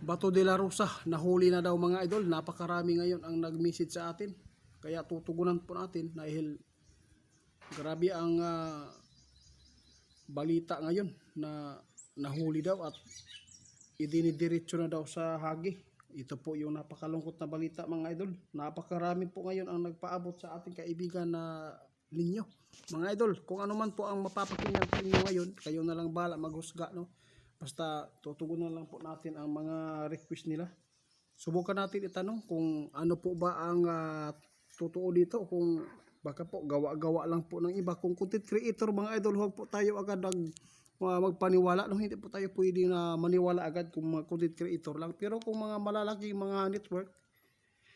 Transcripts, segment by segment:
Bato de la Rosa, nahuli na daw mga idol. Napakarami ngayon ang nag-message sa atin. Kaya tutugunan po natin dahil grabe ang balita ngayon na nahuli daw at idinidiretso na daw sa Hague. Ito po yung napakalungkot na balita mga idol. Napakarami po ngayon ang nagpaabot sa ating kaibigan na ninyo. Mga idol, kung ano man po ang mapapakinggan po ninyo ngayon, kayo na lang bahala maghusga, no? Basta tutugunan lang po natin ang mga request nila. Subukan natin itanong kung ano po ba ang totoo dito, kung baka po gawa-gawa lang po ng iba. Kung content creator mga idol, huwag po tayo agad magpaniwala, no? Hindi po tayo pwede na maniwala agad kung mga content creator lang. Pero kung mga malalaking mga network,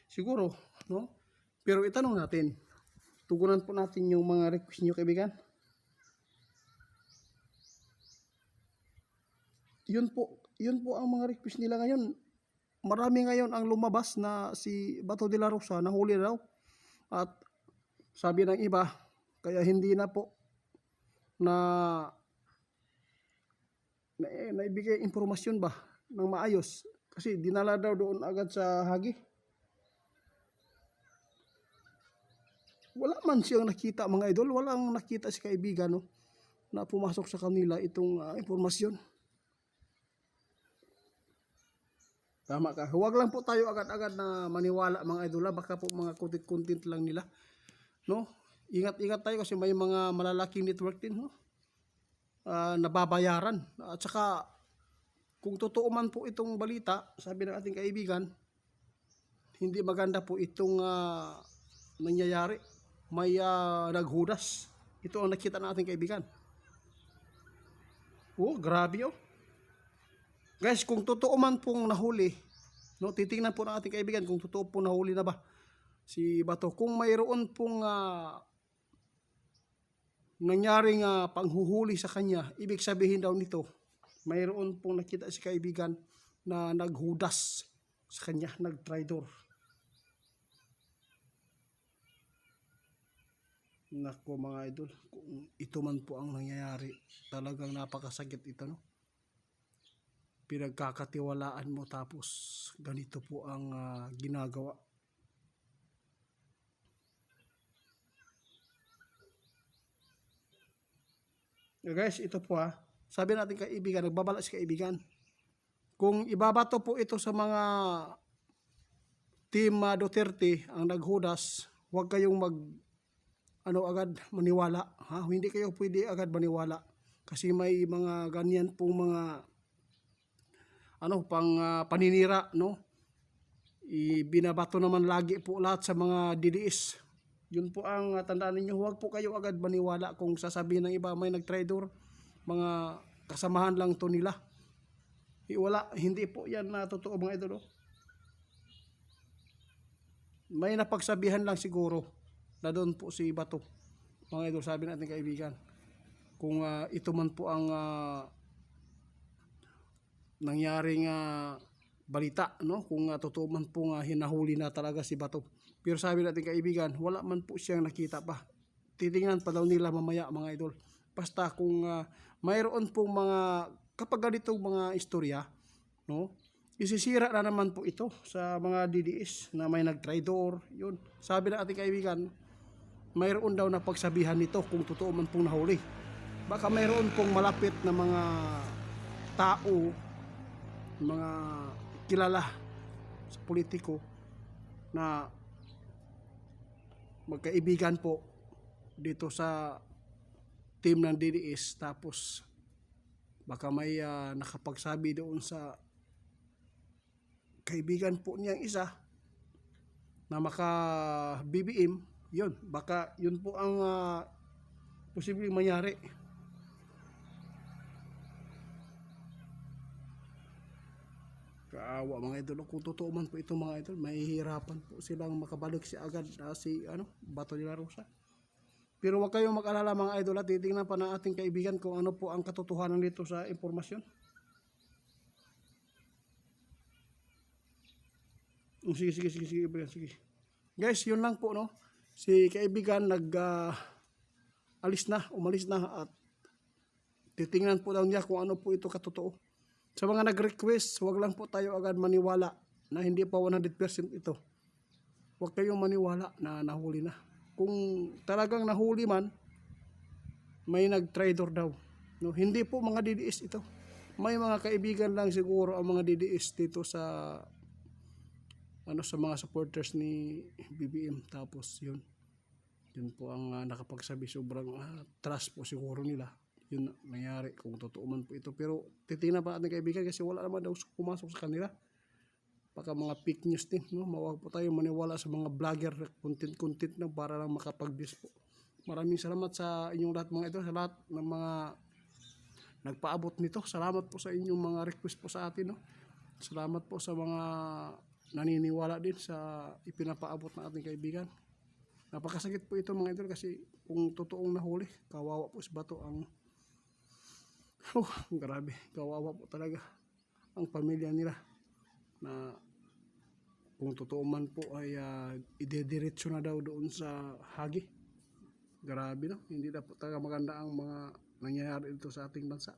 siguro, no? Pero itanong natin, tugunan po natin yung mga request niyo kaibigan. Yun po ang mga request nila ngayon. Marami ngayon ang lumabas na si Bato de la Rosa nahuli daw. At sabi ng iba, kaya hindi na po naibigay impormasyon ba ng maayos. Kasi dinala daw doon agad sa Hague. Wala man siyang nakita mga idol. Walang nakita si kaibigan, no, na pumasok sa kanila itong impormasyon. Tama ka. Huwag lang po tayo agad-agad na maniwala mga idol. Baka po mga content lang nila, no? Ingat-ingat tayo kasi may mga malalaking network din, no? Nababayaran. At saka kung totoo man po itong balita, sabi ng ating kaibigan, hindi maganda po itong nangyayari. May naghudas. Ito ang nakita ng ating kaibigan. Oh, grabe oh. Guys, kung totoo man pong nahuli, no, titingnan po ng ating kaibigan kung totoo po nahuli na ba si Bato. Kung mayroon pong nangyaring panghuhuli sa kanya, ibig sabihin daw nito, mayroon pong nakita si kaibigan na naghudas sa kanya, nagtraidor. Nako mga idol, kung ito man po ang nangyayari, talagang napakasakit ito, no? Pinagkakatiwalaan mo tapos ganito po ang ginagawa. Guys, ito po sabi natin kaibigan, nagbabala si kaibigan. Kung ibabato po ito sa mga team Duterte ang naghudas, huwag kayong agad maniwala. Hindi kayo pwede agad maniwala. Kasi may mga ganyan pong mga paninira, no? Binabato naman lagi po lahat sa mga DDS. Yun po ang tandaan ninyo. Huwag po kayo agad maniwala kung sasabihin ng iba may nagtraidor, mga kasamahan lang to nila. Wala, hindi po yan na totoo mga idol. May napagsabihan lang siguro na doon po si Bato. Mga idol, sabi natin kaibigan, kung ito man po ang nangyaring balita, no? Kung totoo man po hinahuli na talaga si Bato. Pero sabi natin kaibigan, wala man po siyang nakita pa. Titingnan pa daw nila mamaya mga idol. Basta kung mayroon pong kapag ganitong mga istorya, no? Isisira na naman po ito sa mga DDS na may nagtraidor. Yun. Sabi ng ating kaibigan, mayroon daw na pagsabihan nito kung totoo man pong nahuli. Baka mayroon pong malapit na mga tao, mga kilala sa politiko na magkaibigan po dito sa team ng DDS, tapos baka may nakapagsabi doon sa kaibigan po niyang isa na maka BBM, yun, baka yun po ang posibleng mangyari. Kaawa mga idol. Kung totoo man po ito mga idol, mahihirapan po silang makabalik si agad si Bato de la Rosa. Pero wag kayong mag-alala mga idol, at titingnan pa ng ating kaibigan kung ano po ang katotohanan dito sa impormasyon. Sige. Guys, yun lang po, no. Si kaibigan umalis na at titingnan po daw niya kung ano po ito katotoo. Sa mga nag-request, wag lang po tayo agad maniwala na hindi pa 100% ito. Huwag kayong maniwala na nahuli na. Kung talagang nahuli man, may nag-traitor daw. No, hindi po mga DDS ito. May mga kaibigan lang siguro ang mga DDS dito sa sa mga supporters ni BBM. Tapos yun po ang nakapagsabi, sobrang trust po siguro nila. Yun nangyari kung totoo man po ito. Pero titingnan pa natin kaibigan kasi wala naman daw pumasok sa kanila. Baka mga fake news din, no? Mawag po tayo maniwala sa mga vlogger, content na para lang makapag-views po. Maraming salamat sa inyong lahat mga ito, sa lahat ng mga nagpaabot nito. Salamat po sa inyong mga request po sa atin, no? Salamat po sa mga naniniwala din sa ipinapaabot ng ating kaibigan. Napakasakit po ito mga idol kasi kung totoong nahuli, kawawa po si Bato ang grabe, kawawa po talaga ang pamilya nila na kung totoo man po ay idediretso na daw doon sa Hagi. Grabe, no? Hindi na po talaga maganda ang mga nangyayari dito sa ating bansa.